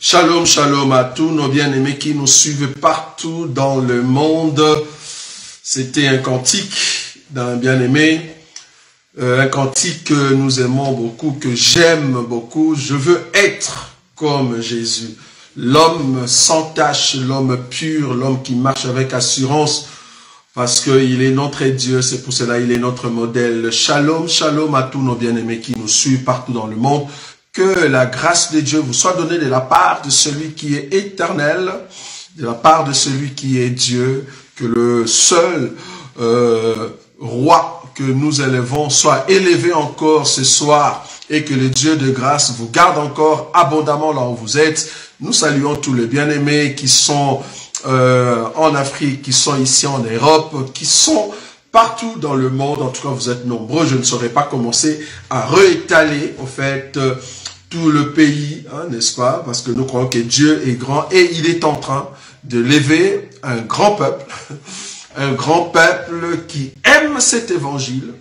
Shalom, shalom à tous nos bien-aimés qui nous suivent partout dans le monde. C'était un cantique d'un bien-aimé, un cantique que nous aimons beaucoup, que j'aime beaucoup. Je veux être comme Jésus, l'homme sans tache, l'homme pur, l'homme qui marche avec assurance, parce qu'il est notre Dieu, c'est pour cela qu'il est notre modèle. Shalom, shalom à tous nos bien-aimés qui nous suivent partout dans le monde. Que la grâce de Dieu vous soit donnée de la part de celui qui est éternel, de la part de celui qui est Dieu, que le seul roi que nous élevons soit élevé encore ce soir et que le Dieu de grâce vous garde encore abondamment là où vous êtes. Nous saluons tous les bien-aimés qui sont en Afrique, qui sont ici en Europe, qui sont partout dans le monde. En tout cas, vous êtes nombreux. Je ne saurais pas commencer à réétaler, en fait, tout le pays, hein, n'est-ce pas? Parce que nous croyons que Dieu est grand et il est en train de lever un grand peuple qui aime cet évangile,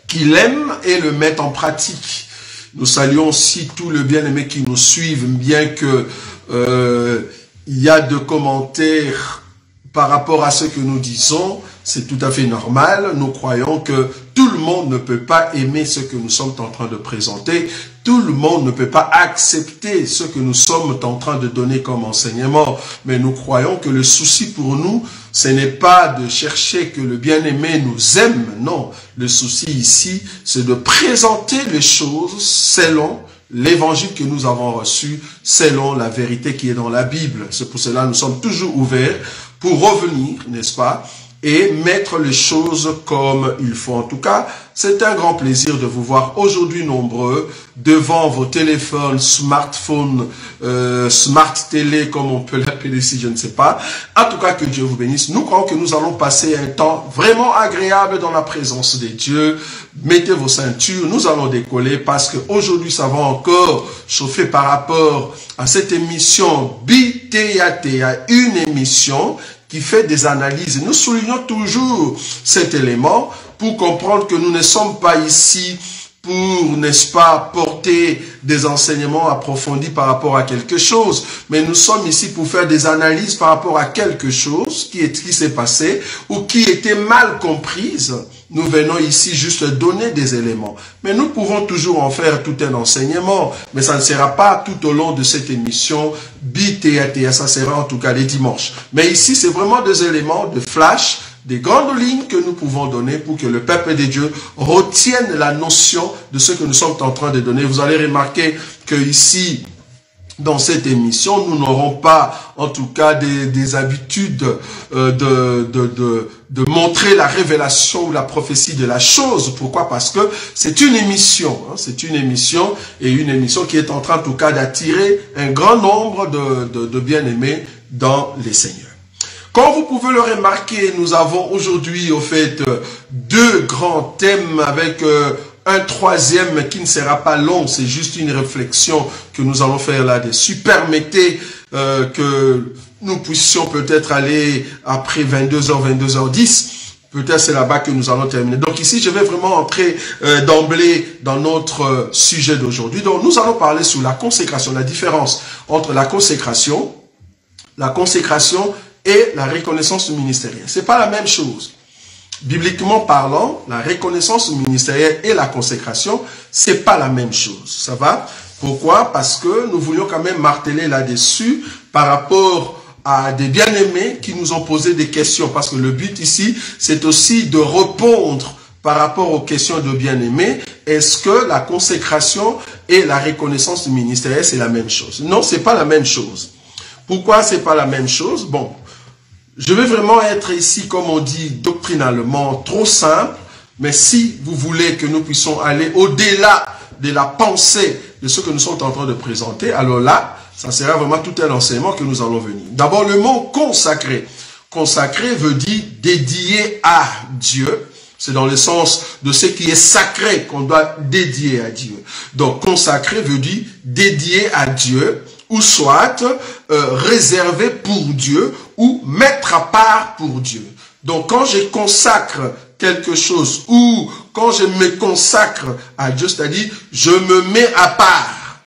qui l'aime et le met en pratique. Nous saluons aussi tous les bien-aimés qui nous suivent, bien que il y a de commentaires par rapport à ce que nous disons. C'est tout à fait normal. Nous croyons que tout le monde ne peut pas aimer ce que nous sommes en train de présenter. Tout le monde ne peut pas accepter ce que nous sommes en train de donner comme enseignement. Mais nous croyons que le souci pour nous, ce n'est pas de chercher que le bien-aimé nous aime. Non, le souci ici, c'est de présenter les choses selon l'évangile que nous avons reçu, selon la vérité qui est dans la Bible. C'est pour cela que nous sommes toujours ouverts pour revenir, n'est-ce pas, et mettre les choses comme il faut. En tout cas, c'est un grand plaisir de vous voir aujourd'hui nombreux devant vos téléphones, smartphones, smart télé, comme on peut l'appeler ici, je ne sais pas. En tout cas, que Dieu vous bénisse. Nous croyons que nous allons passer un temps vraiment agréable dans la présence de Dieu. Mettez vos ceintures, nous allons décoller parce qu'aujourd'hui, ça va encore chauffer par rapport à cette émission BTATA, une émission qui fait des analyses. Nous soulignons toujours cet élément pour comprendre que nous ne sommes pas ici pour, n'est-ce pas, porter des enseignements approfondis par rapport à quelque chose, mais nous sommes ici pour faire des analyses par rapport à quelque chose qui s'est passé ou qui était mal comprise. Nous venons ici juste donner des éléments. Mais nous pouvons toujours en faire tout un enseignement. Mais ça ne sera pas tout au long de cette émission BTATA. Ça sera en tout cas les dimanches. Mais ici, c'est vraiment des éléments de flash, des grandes lignes que nous pouvons donner pour que le peuple de Dieu retienne la notion de ce que nous sommes en train de donner. Vous allez remarquer que ici, dans cette émission, nous n'aurons pas, en tout cas, des habitudes de montrer la révélation ou la prophétie de la chose. Pourquoi? Parce que c'est une émission. Hein, c'est une émission et une émission qui est en train, en tout cas, d'attirer un grand nombre de bien-aimés dans les Seigneurs. Comme vous pouvez le remarquer, nous avons aujourd'hui, au fait, deux grands thèmes avec un troisième qui ne sera pas long, c'est juste une réflexion que nous allons faire là-dessus. Permettez que nous puissions peut-être aller après 22h, 22h10. Peut-être c'est là-bas que nous allons terminer. Donc ici, je vais vraiment entrer d'emblée dans notre sujet d'aujourd'hui. Donc nous allons parler sur la consécration, la différence entre la consécration et la reconnaissance ministérielle. C'est pas la même chose. Bibliquement parlant, la reconnaissance ministérielle et la consécration, c'est pas la même chose. Ça va? Pourquoi? Parce que nous voulions quand même marteler là-dessus par rapport à des bien-aimés qui nous ont posé des questions. Parce que le but ici, c'est aussi de répondre par rapport aux questions de bien-aimés. Est-ce que la consécration et la reconnaissance ministérielle, c'est la même chose? Non, c'est pas la même chose. Pourquoi c'est pas la même chose? Bon, je vais vraiment être ici, comme on dit doctrinalement, trop simple, mais si vous voulez que nous puissions aller au-delà de la pensée de ce que nous sommes en train de présenter, alors là, ça sera vraiment tout un enseignement que nous allons venir. D'abord, le mot consacré. Consacré veut dire dédié à Dieu. C'est dans le sens de ce qui est sacré qu'on doit dédier à Dieu. Donc, consacré veut dire dédié à Dieu, ou soit réservé pour Dieu, ou mettre à part pour Dieu. Donc quand je consacre quelque chose, ou quand je me consacre à Dieu, c'est-à-dire je me mets à part.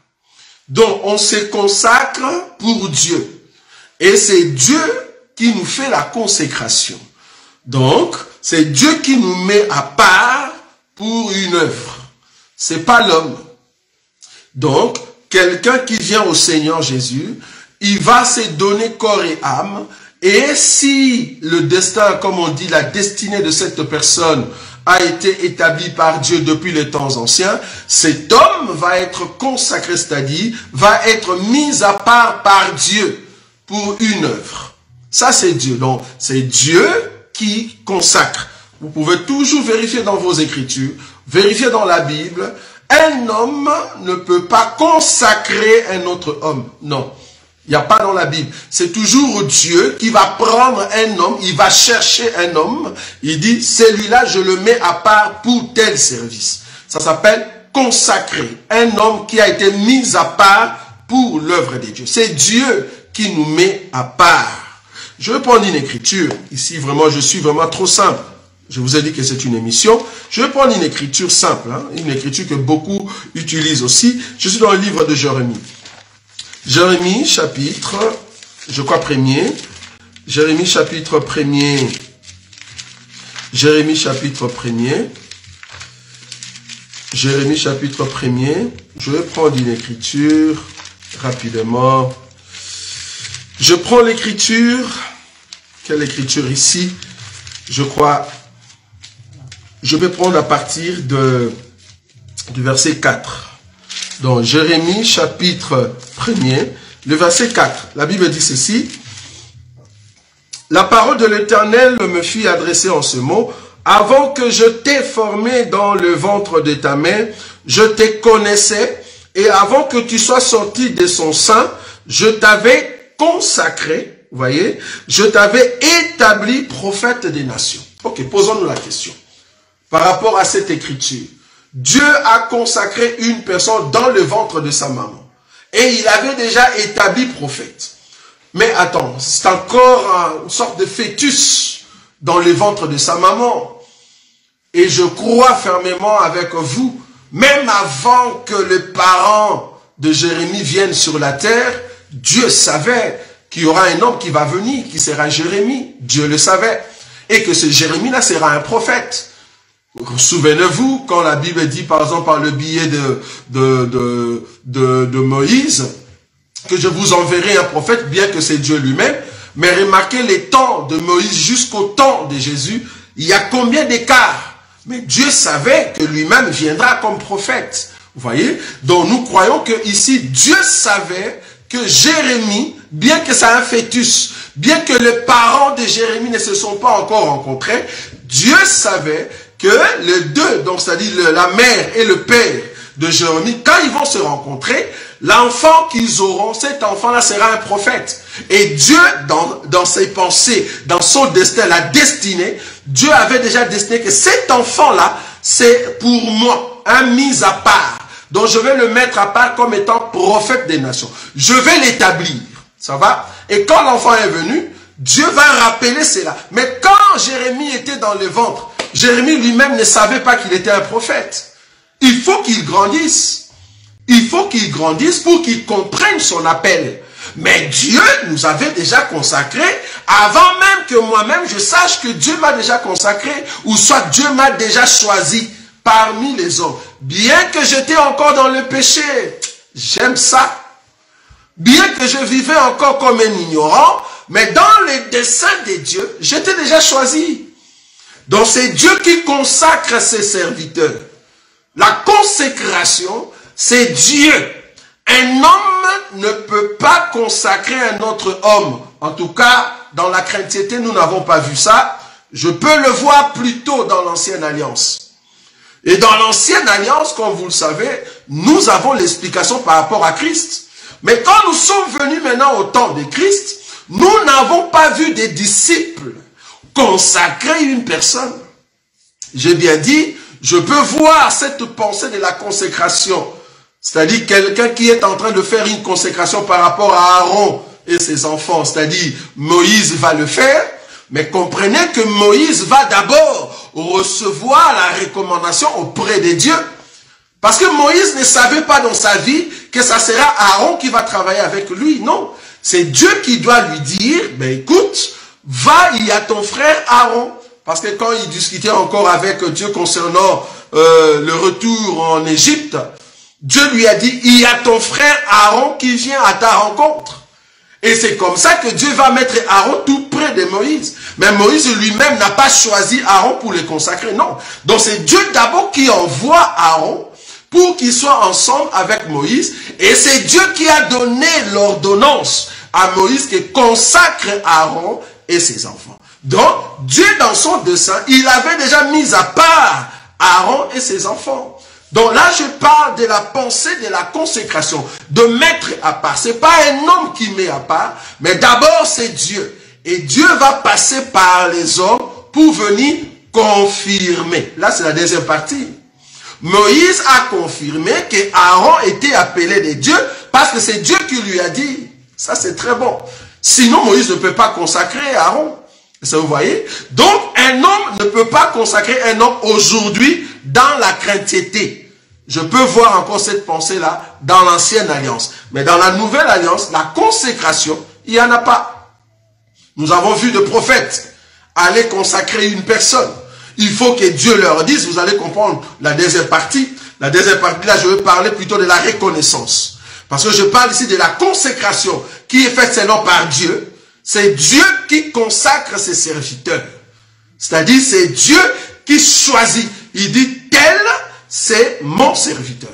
Donc, on se consacre pour Dieu. Et c'est Dieu qui nous fait la consécration. Donc, c'est Dieu qui nous met à part pour une œuvre. C'est pas l'homme. Donc, quelqu'un qui vient au Seigneur Jésus, il va se donner corps et âme. Et si le destin, comme on dit, la destinée de cette personne a été établi par Dieu depuis les temps anciens, cet homme va être consacré, c'est-à-dire va être mis à part par Dieu pour une œuvre. Ça, c'est Dieu. Donc, c'est Dieu qui consacre. Vous pouvez toujours vérifier dans vos Écritures, vérifier dans la Bible. Un homme ne peut pas consacrer un autre homme. Non. Il n'y a pas dans la Bible. C'est toujours Dieu qui va prendre un homme, il va chercher un homme, il dit, celui-là, je le mets à part pour tel service. Ça s'appelle consacrer. Un homme qui a été mis à part pour l'œuvre de Dieu. C'est Dieu qui nous met à part. Je vais prendre une écriture. Ici, vraiment, je suis vraiment trop simple. Je vous ai dit que c'est une émission. Je vais prendre une écriture simple, hein, une écriture que beaucoup utilisent aussi. Je suis dans le livre de Jérémie. Jérémie, chapitre, je crois, premier. Jérémie, chapitre premier. Jérémie, chapitre premier. Jérémie, chapitre premier. Je vais prendre une écriture rapidement. Je prends l'écriture. Quelle écriture ici? Je crois. Je vais prendre à partir du verset 4. Donc, Jérémie, chapitre 1er, le verset 4. La Bible dit ceci. La parole de l'Éternel me fut adressée en ce mot. Avant que je t'ai formé dans le ventre de ta mère, je te connaissais. Et avant que tu sois sorti de son sein, je t'avais consacré. Vous voyez, je t'avais établi prophète des nations. Ok, posons-nous la question. Par rapport à cette écriture. Dieu a consacré une personne dans le ventre de sa maman. Et il avait déjà établi prophète. Mais attends, c'est encore une sorte de fœtus dans le ventre de sa maman. Et je crois fermement avec vous, même avant que les parents de Jérémie viennent sur la terre, Dieu savait qu'il y aura un homme qui va venir, qui sera Jérémie. Dieu le savait. Et que ce Jérémie-là sera un prophète. Souvenez-vous, quand la Bible dit, par exemple, par le biais de Moïse, que je vous enverrai un prophète, bien que c'est Dieu lui-même, mais remarquez les temps de Moïse jusqu'au temps de Jésus, il y a combien d'écarts? Mais Dieu savait que lui-même viendra comme prophète. Vous voyez? Donc nous croyons que ici, Dieu savait que Jérémie, bien que c'est un fœtus, bien que les parents de Jérémie ne se sont pas encore rencontrés, Dieu savait que les deux, donc c'est-à-dire la mère et le père de Jérémie, quand ils vont se rencontrer, l'enfant qu'ils auront, cet enfant-là sera un prophète. Et Dieu, dans ses pensées, dans son destin, la destinée, Dieu avait déjà destiné que cet enfant-là, c'est pour moi, un mis à part. Donc je vais le mettre à part comme étant prophète des nations. Je vais l'établir. Ça va? Et quand l'enfant est venu, Dieu va rappeler cela. Mais quand Jérémie était dans le ventre, Jérémie lui-même ne savait pas qu'il était un prophète. Il faut qu'il grandisse. Il faut qu'il grandisse pour qu'il comprenne son appel. Mais Dieu nous avait déjà consacré avant même que moi-même je sache que Dieu m'a déjà consacré ou soit Dieu m'a déjà choisi parmi les hommes. Bien que j'étais encore dans le péché, j'aime ça. Bien que je vivais encore comme un ignorant, mais dans les desseins de Dieu, j'étais déjà choisi. Donc c'est Dieu qui consacre ses serviteurs. La consécration, c'est Dieu. Un homme ne peut pas consacrer un autre homme. En tout cas, dans la chrétienté, nous n'avons pas vu ça. Je peux le voir plutôt dans l'ancienne alliance. Et dans l'ancienne alliance, comme vous le savez, nous avons l'explication par rapport à Christ. Mais quand nous sommes venus maintenant au temps de Christ, nous n'avons pas vu des disciples consacrer une personne. J'ai bien dit, je peux voir cette pensée de la consécration. C'est-à-dire quelqu'un qui est en train de faire une consécration par rapport à Aaron et ses enfants. C'est-à-dire Moïse va le faire. Mais comprenez que Moïse va d'abord recevoir la recommandation auprès de Dieu. Parce que Moïse ne savait pas dans sa vie que ça sera Aaron qui va travailler avec lui. Non, c'est Dieu qui doit lui dire, ben écoute, va, il y a ton frère Aaron. Parce que quand il discutait encore avec Dieu concernant le retour en Égypte, Dieu lui a dit, il y a ton frère Aaron qui vient à ta rencontre. Et c'est comme ça que Dieu va mettre Aaron tout près de Moïse. Mais Moïse lui-même n'a pas choisi Aaron pour le consacrer, non. Donc c'est Dieu d'abord qui envoie Aaron pour qu'il soit ensemble avec Moïse. Et c'est Dieu qui a donné l'ordonnance à Moïse qui consacre Aaron et ses enfants. Donc, Dieu dans son dessein, il avait déjà mis à part Aaron et ses enfants. Donc là, je parle de la pensée de la consécration, de mettre à part. Ce n'est pas un homme qui met à part, mais d'abord c'est Dieu. Et Dieu va passer par les hommes pour venir confirmer. Là, c'est la deuxième partie. Moïse a confirmé que Aaron était appelé de Dieu parce que c'est Dieu qui lui a dit. Ça, c'est très bon. Sinon, Moïse ne peut pas consacrer Aaron. Ça, vous voyez? Donc, un homme ne peut pas consacrer un homme aujourd'hui dans la chrétienté. Je peux voir encore cette pensée-là dans l'ancienne alliance. Mais dans la nouvelle alliance, la consécration, il n'y en a pas. Nous avons vu de prophètes aller consacrer une personne. Il faut que Dieu leur dise, vous allez comprendre la deuxième partie. La deuxième partie, là, je vais parler plutôt de la reconnaissance. Parce que je parle ici de la consécration qui est faite seulement par Dieu. C'est Dieu qui consacre ses serviteurs. C'est-à-dire, c'est Dieu qui choisit. Il dit, tel, c'est mon serviteur.